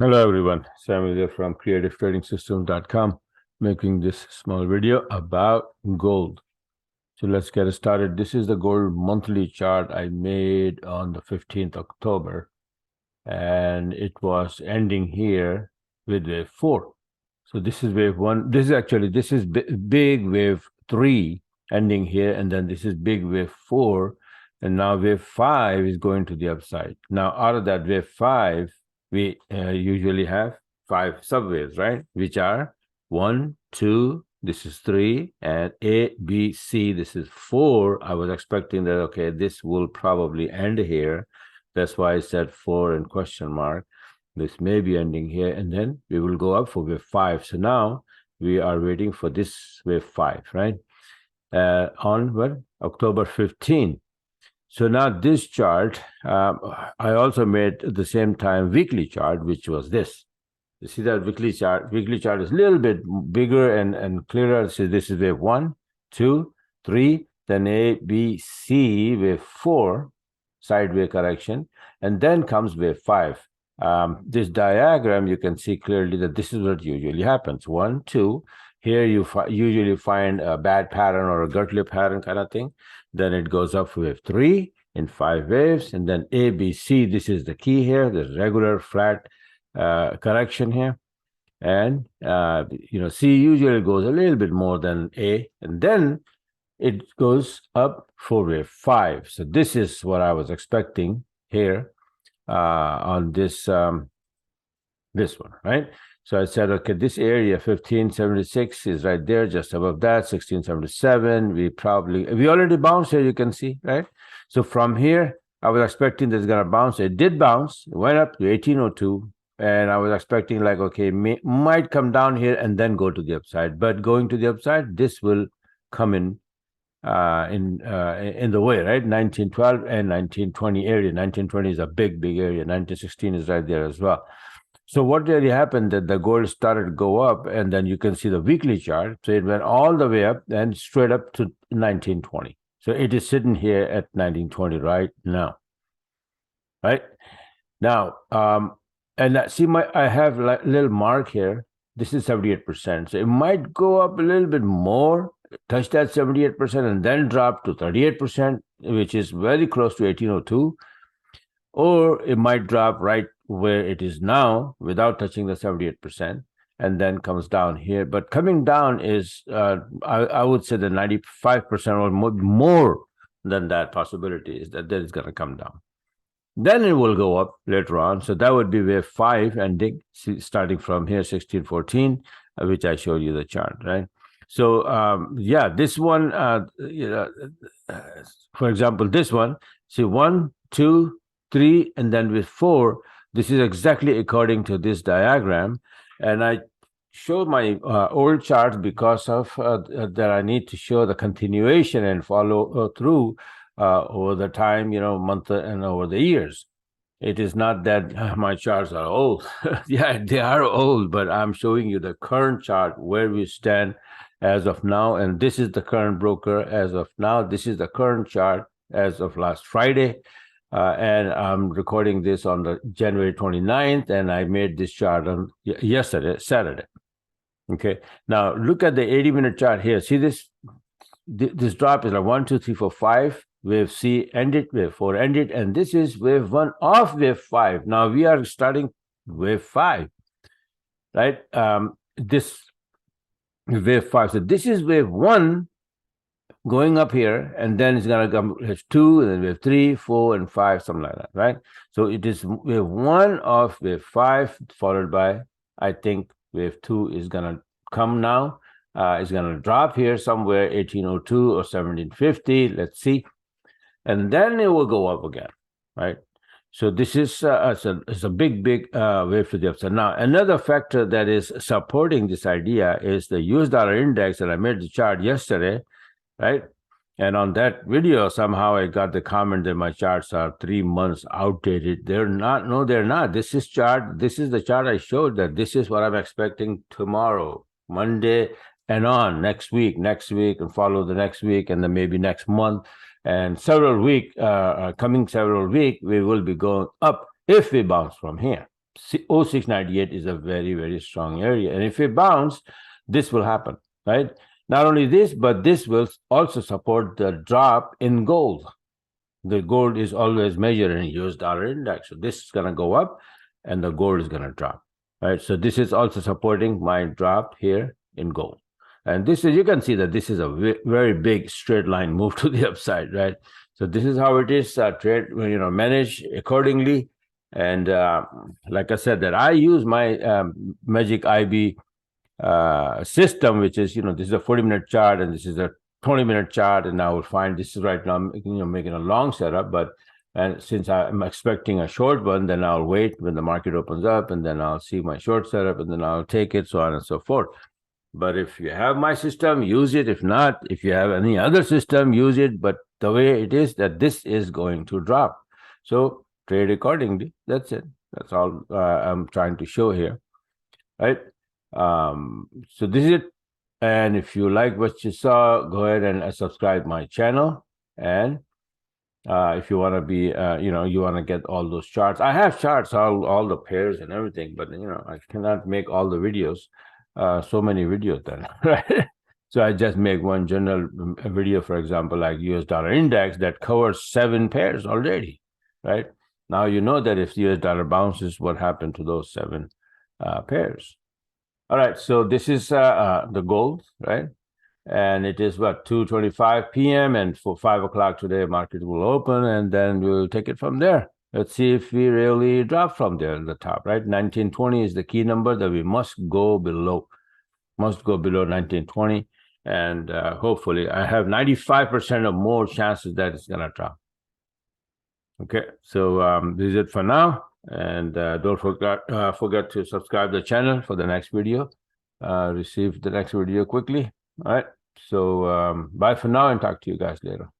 Hello everyone, Samuel here from creativetradingsystems.com, making this small video about gold. So let's get started. This is the gold monthly chart I made on the 15th October, and it was ending here with wave 4. So this is wave 1. This is big wave 3 ending here, and then this is big wave 4, and now wave 5 is going to the upside. Now out of that wave 5, we usually have 5 subwaves, right? Which are 1, 2, this is 3, and A, B, C, this is 4. I was expecting that, okay, this will probably end here. That's why I said 4 and question mark. This may be ending here, and then we will go up for wave 5. So now we are waiting for this wave 5, right? On what? October 15. So now this chart, I also made at the same time weekly chart, which was this. You see that weekly chart? Weekly chart is a little bit bigger and clearer. So this is wave 1, 2, 3, then A, B, C, wave 4, sideways correction, and then comes wave 5. This diagram, you can see clearly that this is what usually happens. 1, 2. Here you usually find a bad pattern or a Gertley pattern kind of thing. Then it goes up for wave 3 in 5 waves, and then A, B, C. This is the key here. There's regular flat correction here, and C usually goes a little bit more than A, and then it goes up for wave 5. So this is what I was expecting here on this this one, right? So I said, okay, this area 1576 is right there, just above that. 1677. We already bounced here, you can see, right? So from here, I was expecting this is gonna bounce. It did bounce. It went up to 1802, and I was expecting like, okay, might come down here and then go to the upside. But going to the upside, this will come in the way, right? 1912 and 1920 area. 1920 is a big area. 1916 is right there as well. So what really happened that the gold started to go up, and then you can see the weekly chart. So it went all the way up and straight up to 1920. So it is sitting here at 1920 right now. Right now, and see I have a little mark here. This is 78%. So it might go up a little bit more, touch that 78%, and then drop to 38%, which is very close to 1802. Or it might drop right where it is now without touching the 78%, and then comes down here. But coming down is, I would say, the 95% or more than that possibility is that it's going to come down. Then it will go up later on. So that would be wave 5 ending, starting from here, 1614, which I showed you the chart, right? So, this one, for example, this one, see 1, 2, 3, and then with 4, this is exactly according to this diagram. And I showed my old charts because of that I need to show the continuation and follow through over the time, month and over the years. It is not that my charts are old. Yeah, they are old, but I'm showing you the current chart where we stand as of now. And this is the current broker as of now. This is the current chart as of last Friday. And I'm recording this on the January 29th, and I made this chart on yesterday, Saturday. Okay, now look at the 80-minute chart here. See this drop is like 1, 2, 3, 4, 5. Wave C ended, wave 4 ended, and this is wave 1 of wave 5. Now we are starting wave 5, right? This wave 5. So this is wave 1 going up here, and then it's going to come wave 2, and then wave 3, 4, and 5, something like that, right? So it is wave 1 of wave 5, followed by, I think, wave 2 is going to come now. It's going to drop here somewhere, 1802 or 1750. Let's see. And then it will go up again, right? So this is it's a big wave to the upside. Now, another factor that is supporting this idea is the US dollar index, and I made the chart yesterday, right? And on that video, somehow I got the comment that my charts are 3 months outdated. They're not. No, they're not. This is the chart I showed, that this is what I'm expecting tomorrow, Monday, and on next week, and follow the next week, and then maybe next month. And coming several weeks, we will be going up if we bounce from here. 0698 is a very, very strong area. And if it bounces, this will happen, right? Not only this, but this will also support the drop in gold. The gold is always measured in US dollar index. So this is going to go up and the gold is going to drop, right? So this is also supporting my drop here in gold. And this is, you can see that this is a very big straight line move to the upside, right? So this is how it is trade, manage accordingly. And like I said, that I use my Magic IB system, which is, this is a 40-minute chart and this is a 20-minute chart. And I will find this is right now, making a long setup, and since I'm expecting a short one, then I'll wait when the market opens up and then I'll see my short setup and then I'll take it, so on and so forth. But if you have my system, use it. If not, if you have any other system, use it. But the way it is that this is going to drop. So trade accordingly. That's it. That's all I'm trying to show here. Right. So this is it. And if you like what you saw, go ahead and subscribe my channel. And if you want to be, you want to get all those charts. I have charts, all the pairs and everything, but, I cannot make all the videos. So many videos then, right? So I just make one general video, for example, like US dollar index that covers 7 pairs already, right? Now you know that if US dollar bounces, what happened to those 7 pairs. All right, so this is the gold, right? And it is what, 2:25 p.m. and for 5 o'clock today, market will open and then we'll take it from there. Let's see if we really drop from there at the top, right? 1920 is the key number that we must go below. Must go below 1920. And hopefully, I have 95% of more chances that it's going to drop. Okay, so this is it for now. And don't forget to subscribe to the channel for the next video. Receive the next video quickly. All right, so bye for now and talk to you guys later.